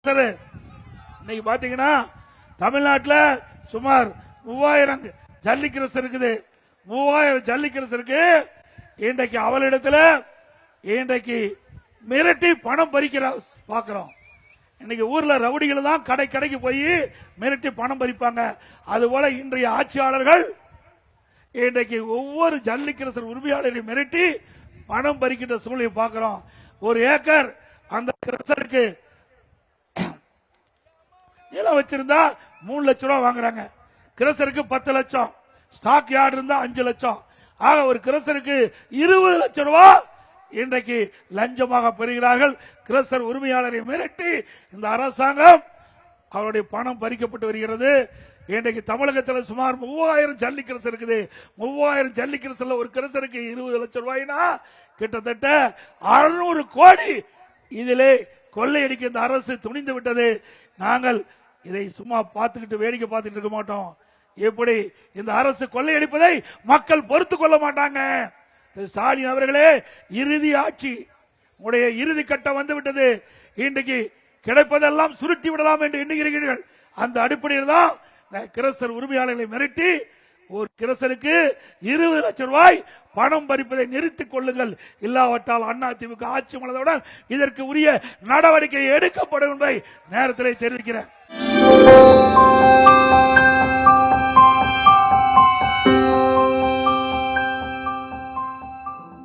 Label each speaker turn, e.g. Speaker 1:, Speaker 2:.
Speaker 1: இன்னைக்கு பாத்தீங்கன்னா தமிழ்நாட்டில் சுமார் 3000 ஜல்லிக்கரசு இருக்குது. 3000 ஜல்லிக்கரசருக்கு இன்றைக்கு அவளிடத்துல இன்றைக்கு மிரட்டி பணம் பறிக்கிற பாக்குறோம். இன்னைக்கு ஊர்ல ரவுடிகள் தான் கடைக்கு போய் மிரட்டி பணம் பறிப்பாங்க. அதுபோல இன்றைய ஆட்சியாளர்கள் இன்றைக்கு ஒவ்வொரு ஜல்லிக்கரசர் உரிமையாளரையும் மிரட்டி பணம் பறிக்கின்ற சூழ்நிலை பார்க்கிறோம். ஒரு ஏக்கர் அந்த கிரசருக்கு நிலம் வச்சிருந்தா 3 லட்சம் ரூபாய் வாங்குறாங்க. கிரசருக்கு 10 லட்சம், ஸ்டாக் யார்டு இருந்தா 5 லட்சம். ஆக ஒரு கிரசருக்கு 20 லட்சம் ரூபாய் இன்றைக்கு லஞ்சமாக பெறுகிறார்கள். கிரசர் உரிமையாளரை மிரட்டி இந்த அரசாங்கம் அவருடைய பணம் பறிக்கப்பட்டு வருகிறது. இன்றைக்கு தமிழகத்தில் சுமார் 3000 ஜல்லிக்கரசு இருக்குது. 3000 ஜல்லிக்கரசுல ஒரு கிரசருக்கு 20 லட்சம் ரூபாய்னா கிட்டத்தட்ட 600 கோடி இதிலே கொள்ளையடிக்க இந்த அரசு துணிந்து விட்டது. நாங்கள் இதை சும்மா பார்த்துக்கிட்டு வேடிக்கை பார்த்துட்டு இருக்க மாட்டோம். எப்படி இந்த அரசு கொள்ளையடிப்பதை மக்கள் பொறுத்துக் கொள்ள மாட்டாங்க. ஸ்டாலின் அவர்களே, இறுதி ஆட்சி உடைய இறுதி கட்டம் வந்து விட்டது. இன்றைக்கு கிடைப்பதெல்லாம் சுருட்டி விடலாம் என்று எண்ணுகிறீர்கள். அந்த அடிப்படையில் தான் கிரசர் உரிமையாளர்களை மிரட்டி ஒரு கிரசருக்கு 20 லட்சம் ரூபாய் பணம் பறிப்பதை நிறுத்திக் கொள்ளுங்கள். இல்லாவிட்டால் அதிமுக ஆட்சி மலர்ந்தவுடன் இதற்கு உரிய நடவடிக்கை எடுக்கப்படும் என்பதை நேரத்தில் தெரிவிக்கிறேன்.